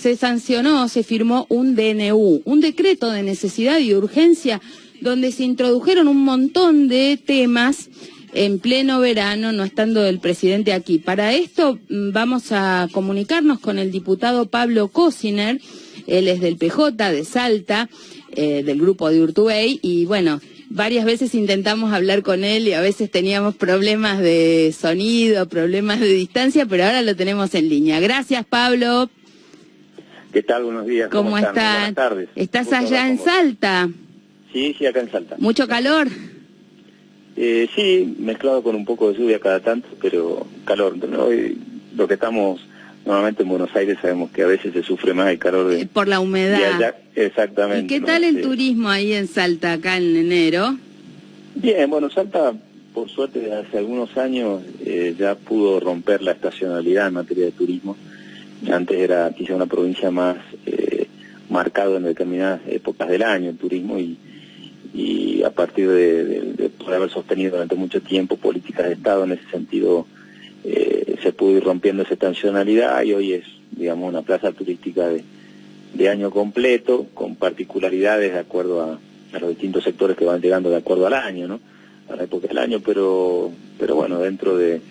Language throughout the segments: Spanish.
se sancionó, se firmó un DNU, un decreto de necesidad y urgencia, donde se introdujeron un montón de temas en pleno verano, no estando el presidente aquí. Para esto vamos a comunicarnos con el diputado Pablo Cosiner, él es del PJ de Salta, del grupo de Urtubey, y bueno, varias veces intentamos hablar con él y a veces teníamos problemas de sonido, problemas de distancia, pero ahora lo tenemos en línea. Gracias, Pablo. ¿Qué tal? Buenos días. ¿Cómo estás? Buenas tardes. ¿Estás allá en Salta? Sí, acá en Salta. ¿Mucho calor? Sí, mezclado con un poco de lluvia cada tanto, pero calor. Hoy, lo que estamos normalmente en Buenos Aires, sabemos que a veces se sufre más el calor de... Por la humedad. Allá, exactamente. ¿Y qué tal el turismo ahí en Salta, acá en enero? Bien, bueno, Salta, por suerte, desde hace algunos años ya pudo romper la estacionalidad en materia de turismo. Antes era quizá una provincia más marcado en determinadas épocas del año el turismo, y a partir de poder haber sostenido durante mucho tiempo políticas de Estado en ese sentido, se pudo ir rompiendo esa estacionalidad, y hoy es, digamos, una plaza turística de año completo, con particularidades de acuerdo a los distintos sectores que van llegando de acuerdo al año, ¿no? A la época del año, pero bueno, dentro de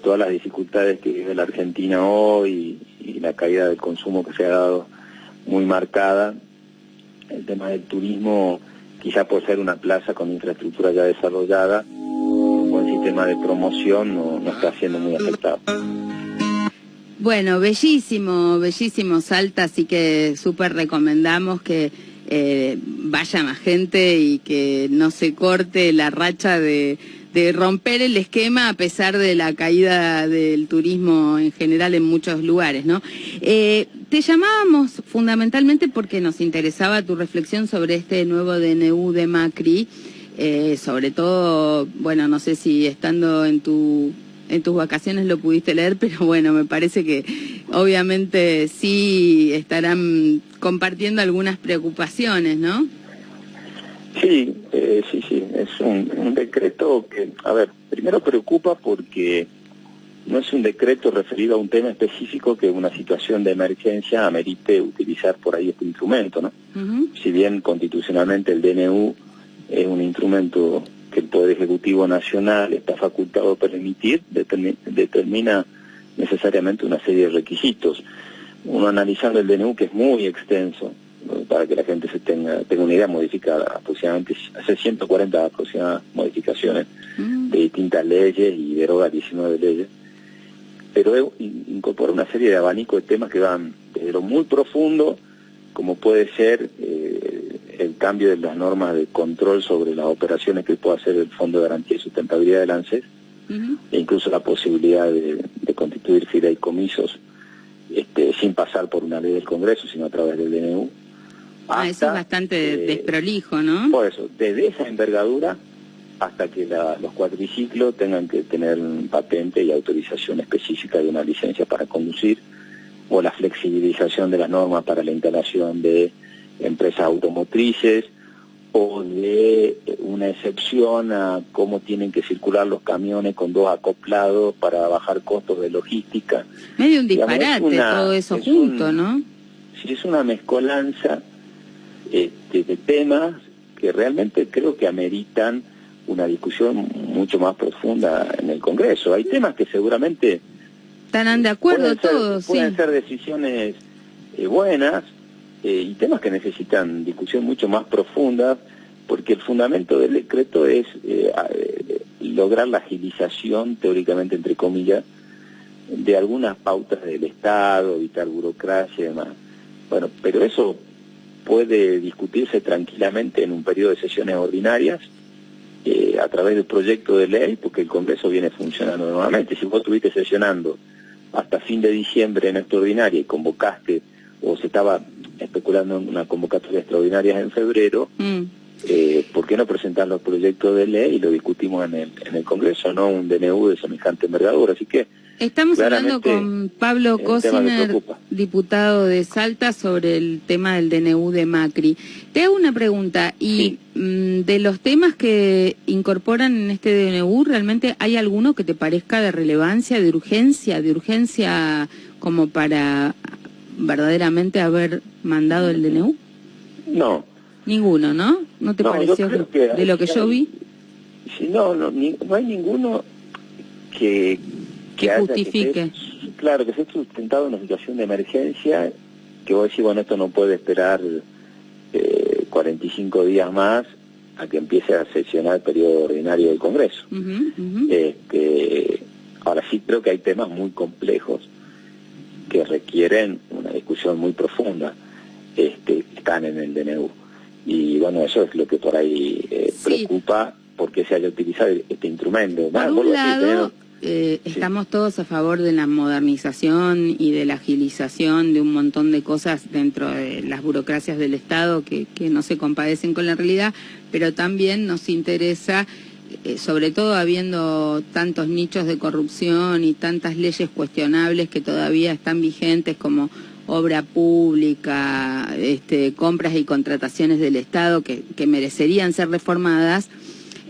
todas las dificultades que vive la Argentina hoy y la caída del consumo que se ha dado muy marcada, el tema del turismo, quizá por ser una plaza con infraestructura ya desarrollada, con el sistema de promoción no está siendo muy afectado. Bueno, bellísimo, bellísimo Salta, así que súper recomendamos que vaya más gente y que no se corte la racha de romper el esquema a pesar de la caída del turismo en general en muchos lugares, ¿no? Te llamábamos fundamentalmente porque nos interesaba tu reflexión sobre este nuevo DNU de Macri, sobre todo, bueno, no sé si estando en tus vacaciones lo pudiste leer, pero bueno, me parece que obviamente sí estarán compartiendo algunas preocupaciones, ¿no? Sí, es un decreto que, a ver, primero preocupa porque no es un decreto referido a un tema específico que una situación de emergencia amerite utilizar por ahí este instrumento, ¿no? Si bien constitucionalmente el DNU es un instrumento que el Poder Ejecutivo Nacional está facultado a permitir, determina necesariamente una serie de requisitos. Uno analizando el DNU, que es muy extenso, para que la gente se tenga una idea, modifica aproximadamente, hace 140 aproximadas modificaciones de distintas leyes y deroga 19 leyes, pero incorpora una serie de abanico de temas que van desde lo muy profundo, como puede ser el cambio de las normas de control sobre las operaciones que puede hacer el Fondo de Garantía y Sustentabilidad del ANSES, e incluso la posibilidad de constituir fideicomisos sin pasar por una ley del Congreso, sino a través del DNU. Eso es bastante desprolijo, ¿no? Por eso, desde esa envergadura hasta que los cuatriciclos tengan que tener patente y autorización específica de una licencia para conducir, o la flexibilización de las normas para la instalación de empresas automotrices, o de una excepción a cómo tienen que circular los camiones con dos acoplados para bajar costos de logística. Medio un disparate, todo eso junto, ¿no? Sí, es una mezcolanza de temas que realmente creo que ameritan una discusión mucho más profunda en el Congreso. Hay temas que seguramente estarán de acuerdo todos, pueden ser decisiones buenas, y temas que necesitan discusión mucho más profunda, porque el fundamento del decreto es lograr la agilización, teóricamente entre comillas, de algunas pautas del Estado, evitar burocracia y demás. Bueno, pero eso puede discutirse tranquilamente en un periodo de sesiones ordinarias, a través del proyecto de ley, porque el Congreso viene funcionando normalmente. Si vos estuviste sesionando hasta fin de diciembre en extraordinaria y convocaste, o se estaba especulando en una convocatoria extraordinaria en febrero, ¿por qué no presentar los proyectos de ley y lo discutimos en el Congreso, no un DNU de semejante envergadura? Así que estamos hablando con Pablo Cosiner, diputado de Salta, sobre el tema del DNU de Macri. Te hago una pregunta, y de los temas que incorporan en este DNU, ¿realmente hay alguno que te parezca de relevancia, de urgencia como para verdaderamente haber mandado el DNU? No. Ninguno, ¿no? ¿No te pareció de lo que yo vi? Sí, no hay ninguno que justifique. Claro, que esté sustentado en una situación de emergencia, que vos decís, bueno, esto no puede esperar 45 días más a que empiece a sesionar el periodo ordinario del Congreso. Ahora sí creo que hay temas muy complejos que requieren una discusión muy profunda, que están en el DNU. Y bueno, eso es lo que por ahí preocupa, porque se haya utilizado este instrumento. Por un lado, estamos todos a favor de la modernización y de la agilización de un montón de cosas dentro de las burocracias del Estado que no se compadecen con la realidad, pero también nos interesa, sobre todo habiendo tantos nichos de corrupción y tantas leyes cuestionables que todavía están vigentes, como obra pública, compras y contrataciones del Estado que merecerían ser reformadas.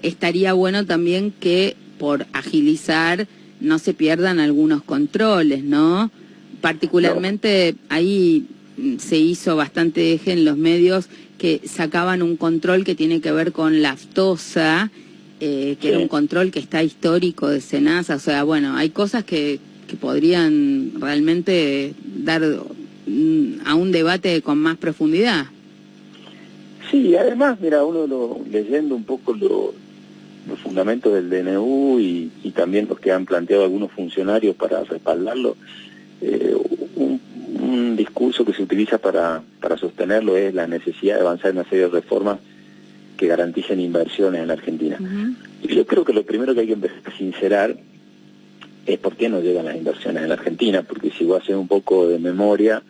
Estaría bueno también que por agilizar no se pierdan algunos controles, ¿no? Particularmente ahí se hizo bastante eje en los medios que sacaban un control que tiene que ver con la aftosa, que era un control que está histórico de SENASA. O sea, bueno, hay cosas que podrían realmente dar a un debate con más profundidad. Sí, además, mira, leyendo un poco los fundamentos del DNU y también los que han planteado algunos funcionarios para respaldarlo, un discurso que se utiliza para sostenerlo es la necesidad de avanzar en una serie de reformas que garanticen inversiones en la Argentina. Y yo creo que lo primero que hay que empezar a sincerar es por qué no llegan las inversiones en la Argentina, porque si vos haces un poco de memoria,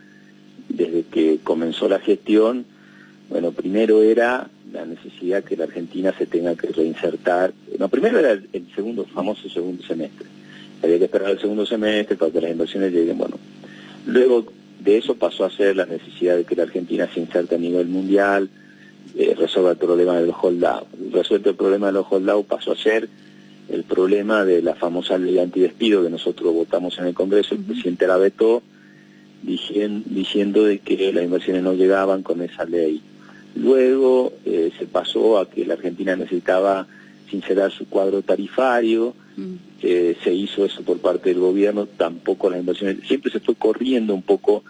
desde que comenzó la gestión, bueno, primero era la necesidad que la Argentina se tenga que reinsertar. No, primero era el famoso segundo semestre. Había que esperar el segundo semestre para que las inversiones lleguen. Bueno, luego de eso pasó a ser la necesidad de que la Argentina se inserte a nivel mundial, resuelva el problema de los holdout. Resuelto el problema de los holdout pasó a ser el problema de la famosa ley antidespido que nosotros votamos en el Congreso. El presidente la vetó diciendo de que las inversiones no llegaban con esa ley. Luego se pasó a que la Argentina necesitaba sincerar su cuadro tarifario, se hizo eso por parte del gobierno, tampoco las inversiones, siempre se fue corriendo un poco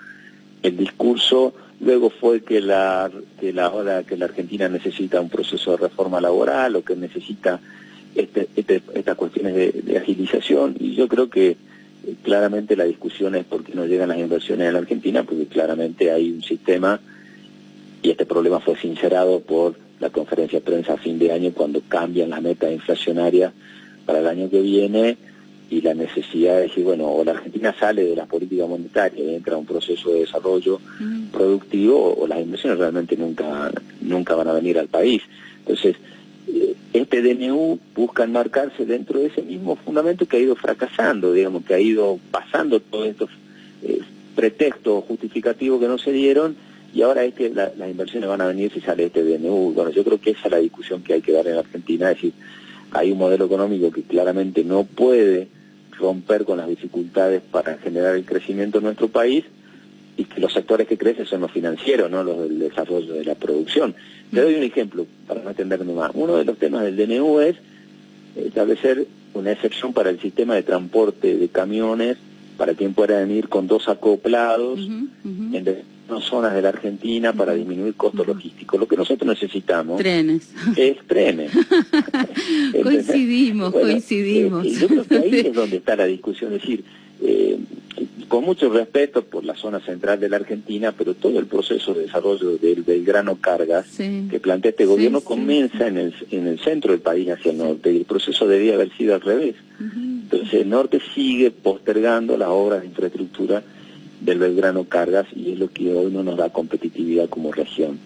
el discurso. Luego fue que ahora que la Argentina necesita un proceso de reforma laboral o que necesita estas cuestiones de agilización, y yo creo que claramente la discusión es por qué no llegan las inversiones en la Argentina, porque claramente hay un sistema, y este problema fue sincerado por la conferencia de prensa a fin de año cuando cambian las metas inflacionarias para el año que viene, y la necesidad de decir, bueno, o la Argentina sale de la política monetaria y entra a un proceso de desarrollo productivo, o las inversiones realmente nunca van a venir al país. Entonces, este DNU busca enmarcarse dentro de ese mismo fundamento que ha ido fracasando, digamos, que ha ido pasando todos estos pretextos justificativos que no se dieron, y ahora las inversiones van a venir si sale este DNU. Bueno, yo creo que esa es la discusión que hay que dar en Argentina, es decir, hay un modelo económico que claramente no puede romper con las dificultades para generar el crecimiento en nuestro país, y que los sectores que crecen son los financieros, no los del desarrollo de la producción. Te doy un ejemplo, para no extenderme más. Uno de los temas del DNU es establecer una excepción para el sistema de transporte de camiones, para quien pueda venir con 2 acoplados en determinadas zonas de la Argentina para disminuir costos logísticos. Lo que nosotros necesitamos es trenes. Coincidimos. Yo creo que ahí es donde está la discusión, es decir, con mucho respeto por la zona central de la Argentina, pero todo el proceso de desarrollo del Belgrano Cargas que plantea este gobierno comienza en el centro del país hacia el norte, y el proceso debía haber sido al revés. Entonces el norte sigue postergando las obras de infraestructura del Belgrano Cargas, y es lo que hoy no nos da competitividad como región.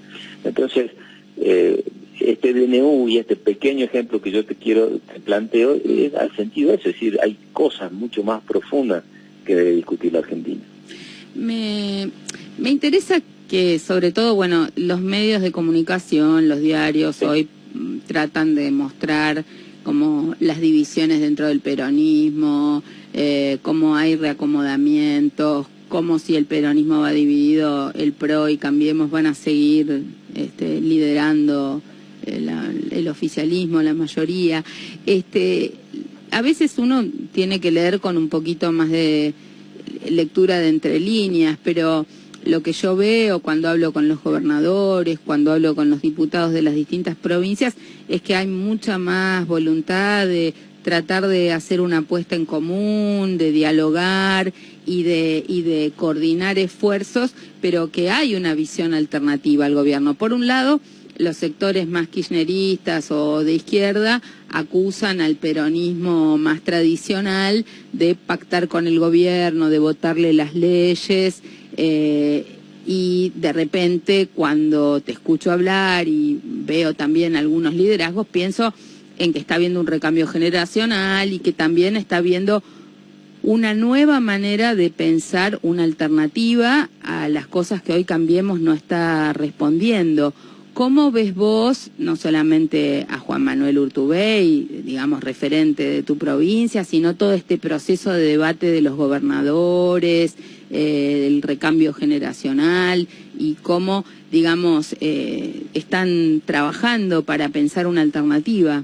Entonces, este DNU y este pequeño ejemplo que yo te planteo es al sentido ese, es decir, hay cosas mucho más profundas que debe discutir la Argentina. Me interesa que, sobre todo, bueno, los medios de comunicación, los diarios hoy tratan de mostrar como las divisiones dentro del peronismo, cómo hay reacomodamientos, como si el peronismo va dividido, el PRO y Cambiemos van a seguir liderando el oficialismo, la mayoría. A veces uno tiene que leer con un poquito más de lectura de entre líneas, pero lo que yo veo cuando hablo con los gobernadores, cuando hablo con los diputados de las distintas provincias, es que hay mucha más voluntad de tratar de hacer una apuesta en común, de dialogar y de coordinar esfuerzos, pero que hay una visión alternativa al gobierno. Por un lado, los sectores más kirchneristas o de izquierda acusan al peronismo más tradicional de pactar con el gobierno, de votarle las leyes, y de repente cuando te escucho hablar y veo también algunos liderazgos, pienso en que está habiendo un recambio generacional y que también está habiendo una nueva manera de pensar una alternativa a las cosas que hoy Cambiemos no está respondiendo. ¿Cómo ves vos, no solamente a Juan Manuel Urtubey, digamos, referente de tu provincia, sino todo este proceso de debate de los gobernadores, el recambio generacional y cómo, digamos, están trabajando para pensar una alternativa?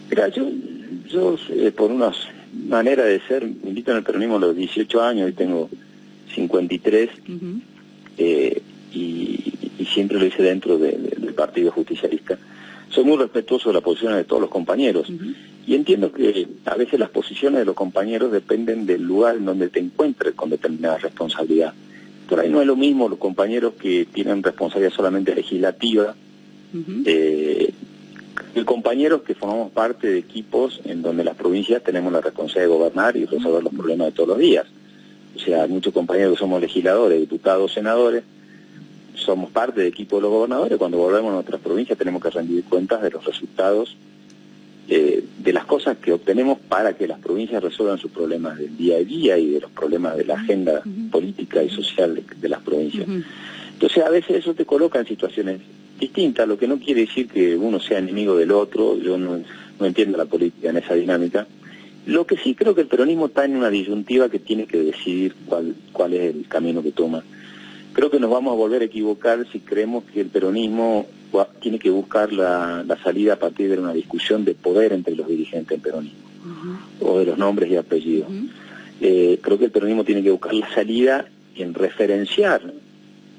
Mira, yo por una manera de ser, milito en el peronismo a los 18 años y tengo 53, y siempre lo hice dentro del Partido Justicialista. Soy muy respetuoso de las posiciones de todos los compañeros, y entiendo que a veces las posiciones de los compañeros dependen del lugar en donde te encuentres con determinada responsabilidad. Por ahí no es lo mismo los compañeros que tienen responsabilidad solamente legislativa, y compañeros que formamos parte de equipos en donde las provincias tenemos la responsabilidad de gobernar y resolver los problemas de todos los días. O sea, hay muchos compañeros que somos legisladores, diputados, senadores, somos parte del equipo de los gobernadores. Cuando volvemos a nuestras provincias tenemos que rendir cuentas de los resultados, de las cosas que obtenemos para que las provincias resuelvan sus problemas del día a día y de los problemas de la agenda política y social de las provincias. Entonces a veces eso te coloca en situaciones distintas, lo que no quiere decir que uno sea enemigo del otro. Yo no entiendo la política en esa dinámica. Lo que sí creo que el peronismo está en una disyuntiva que tiene que decidir cuál es el camino que toma. Creo que nos vamos a volver a equivocar si creemos que el peronismo tiene que buscar la salida a partir de una discusión de poder entre los dirigentes del peronismo, o de los nombres y apellidos. Creo que el peronismo tiene que buscar la salida en referenciar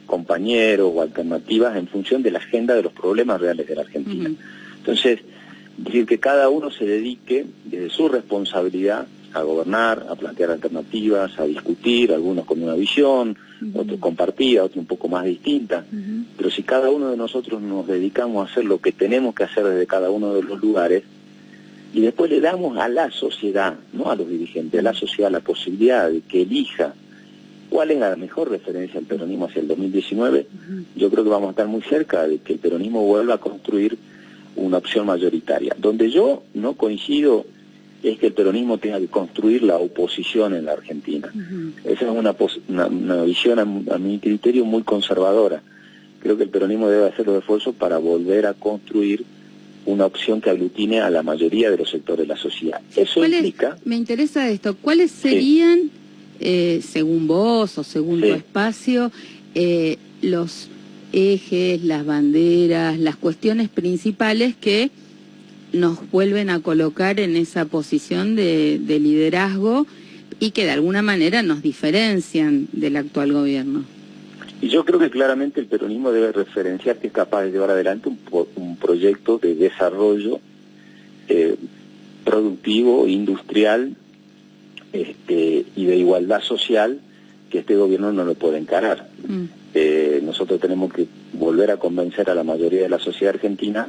compañeros o alternativas en función de la agenda de los problemas reales de la Argentina. Entonces, decir que cada uno se dedique desde su responsabilidad a gobernar, a plantear alternativas, a discutir, algunos con una visión, otros compartida, otros un poco más distinta, pero si cada uno de nosotros nos dedicamos a hacer lo que tenemos que hacer desde cada uno de los lugares, y después le damos a la sociedad, no a los dirigentes, a la sociedad la posibilidad de que elija cuál es la mejor referencia al peronismo hacia el 2019, yo creo que vamos a estar muy cerca de que el peronismo vuelva a construir una opción mayoritaria. Donde yo no coincido es que el peronismo tenga que construir la oposición en la Argentina. Esa es una visión, a mi criterio, muy conservadora. Creo que el peronismo debe hacer los esfuerzos para volver a construir una opción que aglutine a la mayoría de los sectores de la sociedad. Eso implica... Me interesa esto. ¿Cuáles serían, según vos o según tu espacio, los ejes, las banderas, las cuestiones principales que nos vuelven a colocar en esa posición de liderazgo y que de alguna manera nos diferencian del actual gobierno? Y yo creo que claramente el peronismo debe referenciar que es capaz de llevar adelante un proyecto de desarrollo productivo, industrial, y de igualdad social, que este gobierno no lo puede encarar. Nosotros tenemos que volver a convencer a la mayoría de la sociedad argentina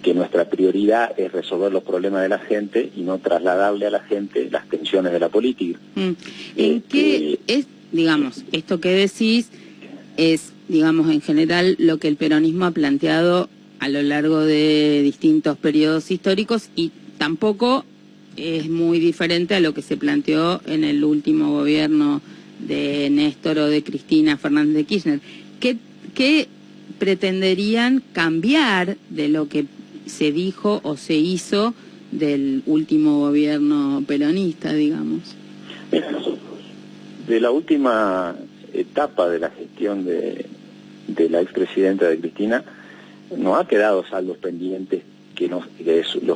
que nuestra prioridad es resolver los problemas de la gente y no trasladarle a la gente las tensiones de la política. ¿En qué es, digamos, esto que decís es, digamos, en general lo que el peronismo ha planteado a lo largo de distintos periodos históricos, y tampoco es muy diferente a lo que se planteó en el último gobierno de Néstor o de Cristina Fernández de Kirchner? ¿Qué pretenderían cambiar de lo que se dijo o se hizo del último gobierno peronista, digamos? Mira, nosotros de la última etapa de la gestión de la expresidenta de Cristina, nos ha quedado saldos pendientes que los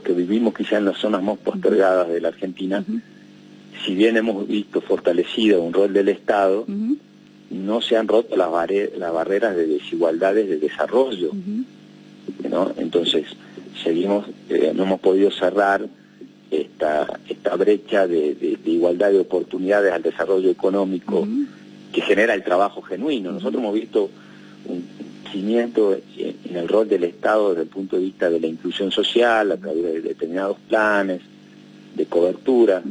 que vivimos quizá en las zonas más postergadas de la Argentina. Si bien hemos visto fortalecido un rol del Estado, no se han roto las barreras de desigualdades de desarrollo, ¿no? Entonces seguimos, no hemos podido cerrar esta brecha de igualdad de oportunidades al desarrollo económico que genera el trabajo genuino. Nosotros hemos visto un crecimiento en el rol del Estado desde el punto de vista de la inclusión social, a través de determinados planes de cobertura.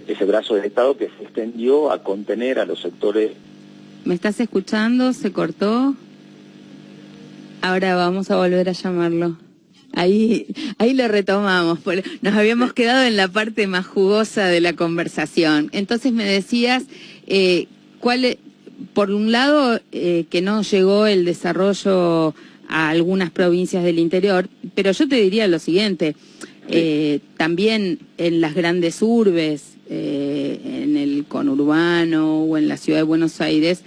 Ese brazo del Estado que se extendió a contener a los sectores. ¿Me estás escuchando? ¿Se cortó? Ahora vamos a volver a llamarlo. Ahí lo retomamos. Nos habíamos quedado en la parte más jugosa de la conversación. Entonces me decías, por un lado, que no llegó el desarrollo a algunas provincias del interior, pero yo te diría lo siguiente, también en las grandes urbes, en el conurbano o en la ciudad de Buenos Aires,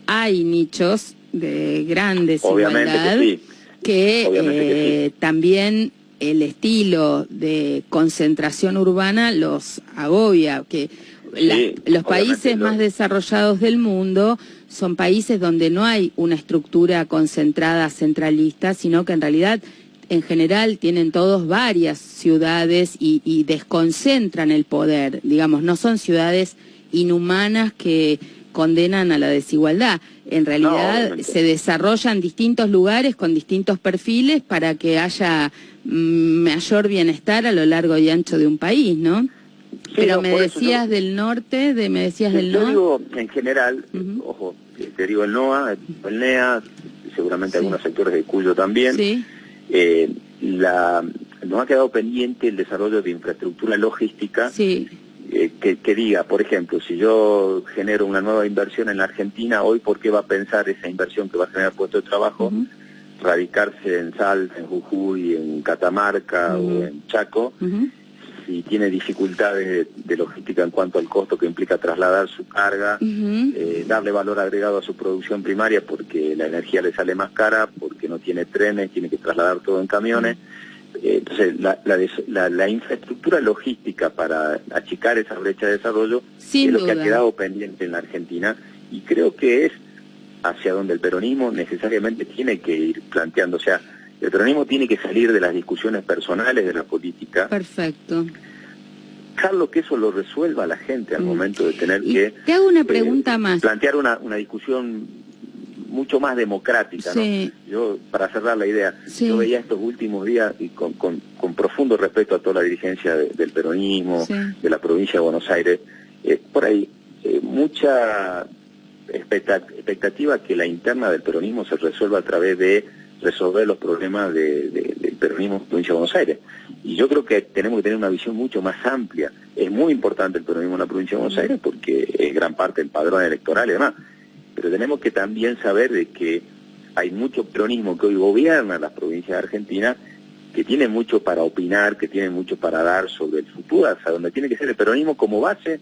hay nichos de gran desigualdad que también el estilo de concentración urbana los agobia, que los países más desarrollados del mundo son países donde no hay una estructura concentrada centralista, sino que en realidad en general tienen todos varias ciudades y desconcentran el poder, digamos, no son ciudades inhumanas que condenan a la desigualdad. En realidad se desarrollan distintos lugares con distintos perfiles para que haya mayor bienestar a lo largo y ancho de un país, ¿no? Sí, pero me decías del norte, me decías del norte. Digo, en general, ojo, te digo el NOA, el NEA, seguramente algunos sectores de Cuyo también. Sí. Nos ha quedado pendiente el desarrollo de infraestructura logística que diga, por ejemplo, si yo genero una nueva inversión en la Argentina, hoy, ¿por qué va a pensar esa inversión que va a generar puestos de trabajo radicarse en Salta, en Jujuy, en Catamarca o en Chaco, si tiene dificultades de logística en cuanto al costo que implica trasladar su carga, darle valor agregado a su producción primaria porque la energía le sale más cara, porque no tiene trenes, tiene que trasladar todo en camiones? Entonces, la infraestructura logística para achicar esa brecha de desarrollo es lo que ha quedado pendiente en la Argentina, y creo que es hacia donde el peronismo necesariamente tiene que ir planteando. O sea, el peronismo tiene que salir de las discusiones personales de la política. Perfecto. Dejarlo que eso lo resuelva la gente al momento de tener que... Te hago una pregunta más. Plantear una discusión mucho más democrática, ¿no? Yo, para cerrar la idea, yo veía estos últimos días y con profundo respeto a toda la dirigencia del peronismo, de la provincia de Buenos Aires, por ahí mucha expectativa que la interna del peronismo se resuelva a través de resolver los problemas del peronismo en la provincia de Buenos Aires. Y yo creo que tenemos que tener una visión mucho más amplia. Es muy importante el peronismo en la provincia de Buenos Aires porque es gran parte del padrón electoral y demás. Pero tenemos que también saber de que hay mucho peronismo que hoy gobierna las provincias de Argentina, que tiene mucho para opinar, que tiene mucho para dar sobre el futuro, hasta donde tiene que ser el peronismo como base,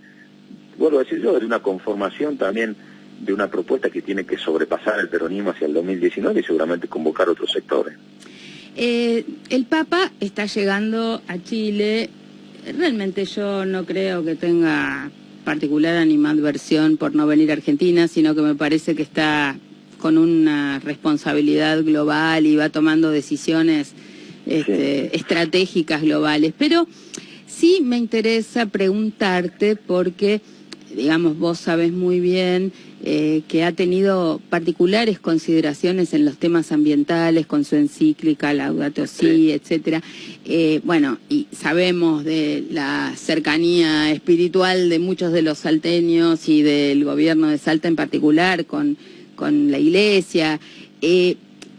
vuelvo a decir yo, de una conformación también de una propuesta que tiene que sobrepasar el peronismo hacia el 2019 y seguramente convocar otros sectores. El Papa está llegando a Chile. Realmente yo no creo que tenga particular animadversión por no venir a Argentina, sino que me parece que está con una responsabilidad global y va tomando decisiones estratégicas globales. Pero sí me interesa preguntarte porque, digamos, vos sabés muy bien que ha tenido particulares consideraciones en los temas ambientales con su encíclica Laudato Si, etcétera. Bueno, y sabemos de la cercanía espiritual de muchos de los salteños y del gobierno de Salta en particular con la iglesia.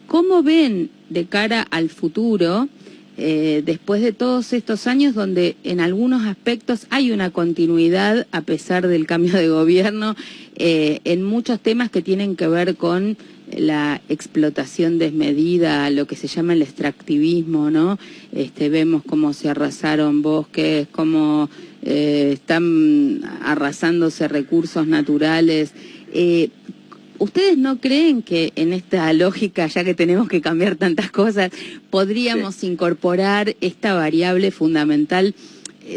¿Cómo ven de cara al futuro, después de todos estos años donde en algunos aspectos hay una continuidad a pesar del cambio de gobierno, en muchos temas que tienen que ver con la explotación desmedida, lo que se llama el extractivismo, ¿no? Vemos cómo se arrasaron bosques, cómo están arrasándose recursos naturales. ¿Ustedes no creen que en esta lógica, ya que tenemos que cambiar tantas cosas, podríamos incorporar esta variable fundamental?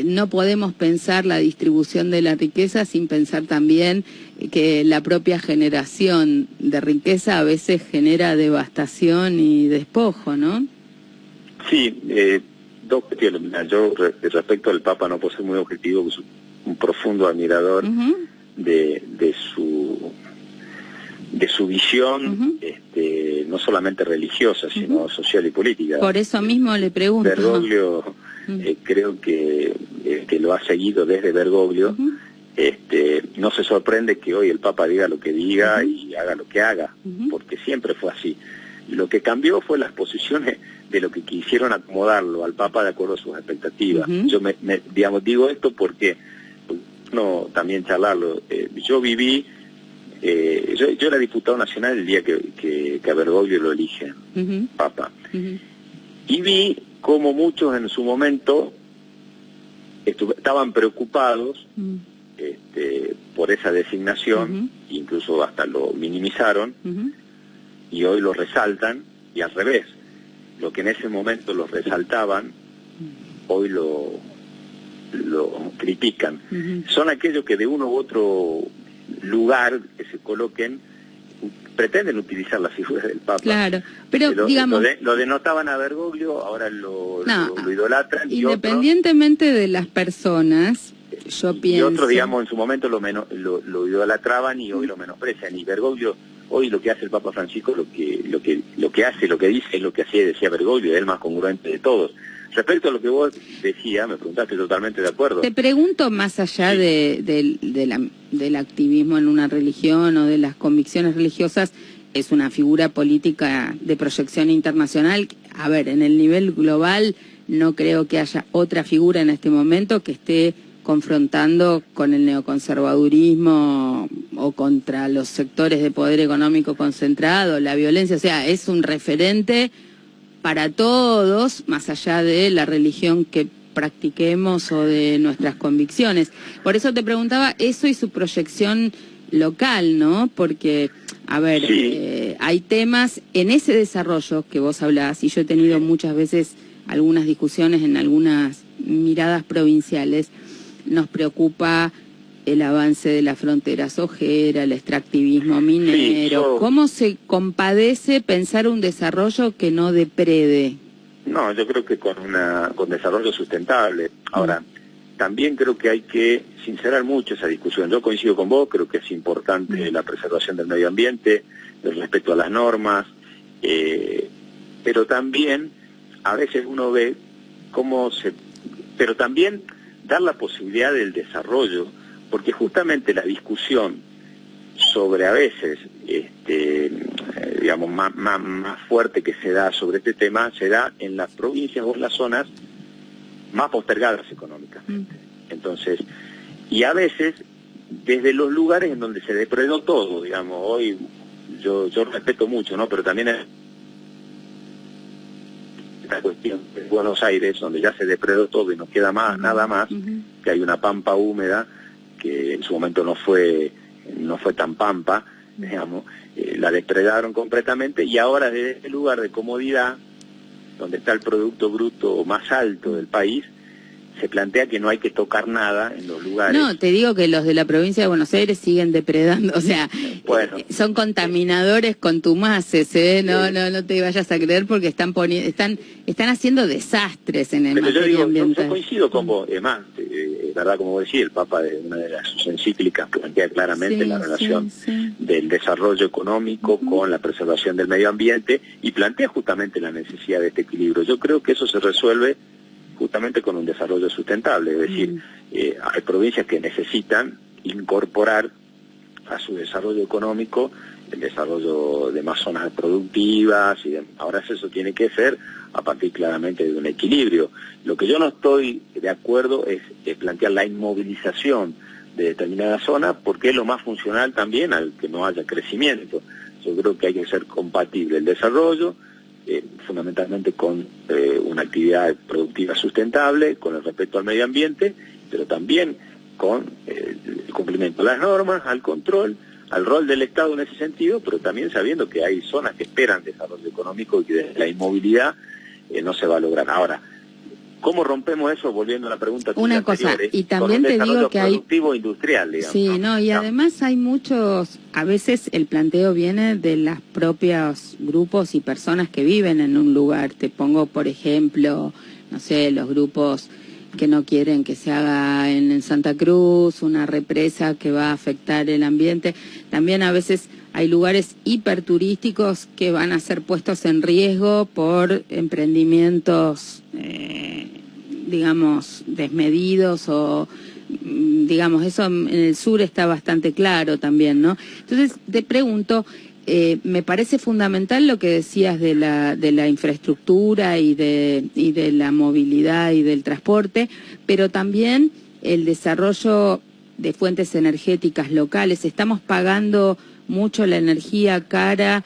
No podemos pensar la distribución de la riqueza sin pensar también que la propia generación de riqueza a veces genera devastación y despojo, ¿no? Sí, dos cuestiones. Yo respecto al Papa no puedo ser muy objetivo, soy un profundo admirador de su visión, no solamente religiosa, sino social y política. Por eso mismo le pregunto. Bergoglio, creo que lo ha seguido desde Bergoglio. No se sorprende que hoy el Papa diga lo que diga y haga lo que haga, porque siempre fue así. Lo que cambió fue las posiciones de lo que quisieron acomodarlo al Papa de acuerdo a sus expectativas. Yo digamos, digo esto porque, no, también charlarlo, yo viví, yo era diputado nacional el día que a Bergoglio lo eligen Papa, y vi como muchos en su momento estaban preocupados por esa designación, incluso hasta lo minimizaron, y hoy lo resaltan, y al revés, lo que en ese momento los resaltaban, hoy lo critican. Son aquellos que de uno u otro lugar que se coloquen pretenden utilizar la figura del Papa. Claro, pero digamos... Lo denotaban a Bergoglio, ahora lo idolatran. Independientemente de las personas, yo pienso... Y otros, digamos, en su momento lo idolatraban y hoy lo menosprecian. Y Bergoglio, hoy lo que hace el Papa Francisco, lo que hace, lo que dice, es lo que hacía y decía Bergoglio, es el más congruente de todos. Respecto a lo que vos decías, me preguntaste, totalmente de acuerdo. Te pregunto, más allá del activismo en una religión o de las convicciones religiosas, es una figura política de proyección internacional. A ver, en el nivel global no creo que haya otra figura en este momento que esté confrontando con el neoconservadurismo o contra los sectores de poder económico concentrado, la violencia. O sea, es un referente para todos, más allá de la religión que practiquemos o de nuestras convicciones. Por eso te preguntaba eso y su proyección local, ¿no? Porque, a ver, hay temas en ese desarrollo que vos hablás, y yo he tenido muchas veces algunas discusiones en algunas miradas provinciales. Nos preocupa el avance de la frontera sojera, el extractivismo minero. ¿Cómo se compadece pensar un desarrollo que no deprede? No, yo creo que con desarrollo sustentable. Ahora, también creo que hay que sincerar mucho esa discusión. Yo coincido con vos, creo que es importante la preservación del medio ambiente, el respeto a las normas, pero también a veces uno ve cómo pero también dar la posibilidad del desarrollo, porque justamente la discusión sobre a veces, digamos, más fuerte que se da sobre este tema, se da en las provincias o en las zonas más postergadas económicamente. Entonces, y a veces desde los lugares en donde se depredó todo, digamos, hoy yo respeto mucho, ¿no? Pero también es esta cuestión de Buenos Aires, donde ya se depredó todo y no queda nada más, que hay una pampa húmeda que en su momento no fue tan pampa, digamos, la depredaron completamente, y ahora desde ese lugar de comodidad, donde está el Producto Bruto más alto del país, se plantea que no hay que tocar nada en los lugares. No, te digo que los de la provincia de Buenos Aires siguen depredando, o sea, son contaminadores contumaces, no te vayas a creer, porque están haciendo desastres en el materia ambiental. Yo coincido con vos, es más, verdad, como vos decís, el Papa de una de sus encíclicas plantea claramente la relación del desarrollo económico con la preservación del medio ambiente, y plantea justamente la necesidad de este equilibrio. Yo creo que eso se resuelve justamente con un desarrollo sustentable, es decir, hay provincias que necesitan incorporar a su desarrollo económico el desarrollo de más zonas productivas, y ahora eso tiene que ser a partir claramente de un equilibrio. Lo que yo no estoy de acuerdo es plantear la inmovilización de determinada zona, porque es lo más funcional también al que no haya crecimiento. Yo creo que hay que ser compatible el desarrollo, fundamentalmente con una actividad productiva sustentable, con el respeto al medio ambiente, pero también con el cumplimiento de las normas, al control, al rol del Estado en ese sentido, pero también sabiendo que hay zonas que esperan desarrollo económico y que desde la inmovilidad no se va a lograr. Ahora, ¿cómo rompemos eso? Volviendo a la pregunta una cosa, y también te digo que hay productivo industrial, digamos. Sí, no, y además hay muchos, a veces el planteo viene de los propios grupos y personas que viven en un lugar. Te pongo, por ejemplo, no sé, los grupos que no quieren que se haga en Santa Cruz una represa que va a afectar el ambiente. También a veces hay lugares hiperturísticos que van a ser puestos en riesgo por emprendimientos, digamos, desmedidos o, digamos, eso en el sur está bastante claro también, ¿no? Entonces, te pregunto, me parece fundamental lo que decías de la infraestructura y de la movilidad y del transporte, pero también el desarrollo de fuentes energéticas locales. Estamos pagando mucho la energía cara,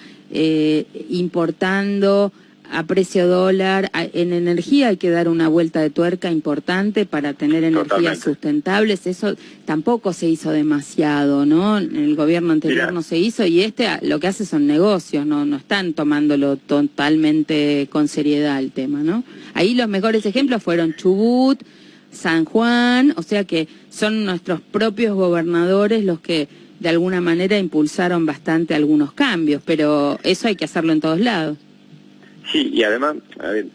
importando a precio dólar. En energía hay que dar una vuelta de tuerca importante para tener energías sustentables. Eso tampoco se hizo demasiado, ¿no? En el gobierno anterior no se hizo, y lo que hace son negocios, no están tomándolo totalmente con seriedad el tema, ¿no? Ahí los mejores ejemplos fueron Chubut, San Juan, o sea que son nuestros propios gobernadores los que de alguna manera impulsaron bastante algunos cambios, pero eso hay que hacerlo en todos lados. Sí, y además, a ver,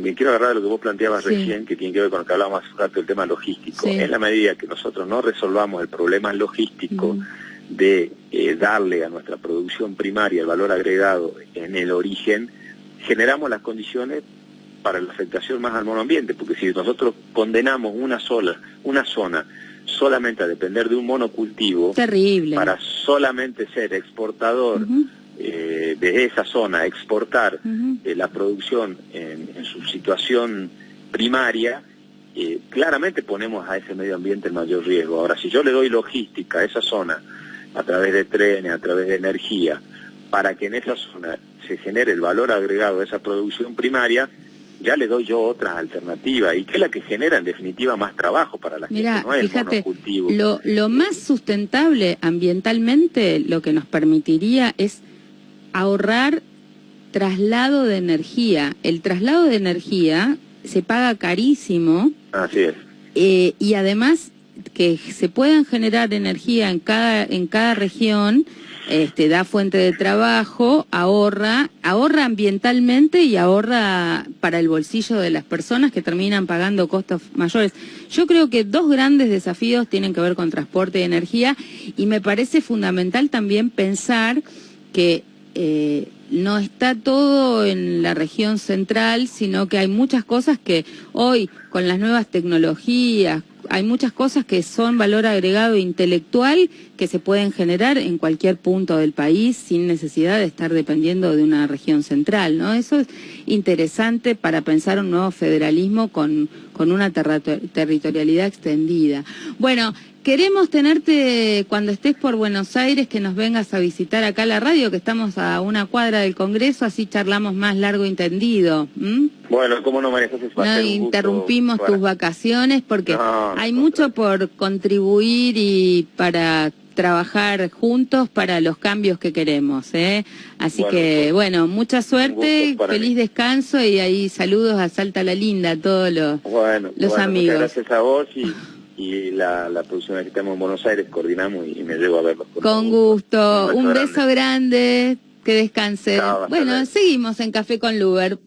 me quiero agarrar de lo que vos planteabas recién, que tiene que ver con lo que hablábamos hace un rato del tema logístico. En la medida que nosotros no resolvamos el problema logístico de darle a nuestra producción primaria el valor agregado en el origen, generamos las condiciones para la afectación más al medio ambiente, porque si nosotros condenamos una zona solamente a depender de un monocultivo, terrible, para solamente ser exportador de esa zona, exportar la producción en su situación primaria, claramente ponemos a ese medio ambiente en mayor riesgo. Ahora, si yo le doy logística a esa zona a través de trenes, a través de energía, para que en esa zona se genere el valor agregado de esa producción primaria, ya le doy yo otras alternativas, y que es la que genera en definitiva más trabajo para la gente. Mirá, no es fíjate, el monocultivo. Lo más sustentable ambientalmente, lo que nos permitiría es ahorrar traslado de energía. El traslado de energía se paga carísimo. Así es. Y además que se puedan generar energía en cada región, da fuente de trabajo, ahorra ambientalmente y ahorra para el bolsillo de las personas que terminan pagando costos mayores. Yo creo que dos grandes desafíos tienen que ver con transporte y energía, y me parece fundamental también pensar que no está todo en la región central, sino que hay muchas cosas que hoy, con las nuevas tecnologías, hay muchas cosas que son valor agregado intelectual que se pueden generar en cualquier punto del país sin necesidad de estar dependiendo de una región central, ¿no? Eso es interesante para pensar un nuevo federalismo con una territorialidad extendida. Bueno, queremos tenerte cuando estés por Buenos Aires, que nos vengas a visitar acá a la radio, que estamos a una cuadra del Congreso, así charlamos más largo y tendido. Bueno, cómo no, María José, no interrumpimos tus vacaciones, porque hay mucho por contribuir y para trabajar juntos para los cambios que queremos, Así que, bueno, mucha suerte, feliz descanso, y ahí saludos a Salta la Linda, a todos los amigos. Muchas gracias a vos, y la producción que estamos en Buenos Aires coordinamos y me llevo a verlos. Con gusto, un beso grande, que descanse. Bueno, seguimos en Café con Luber.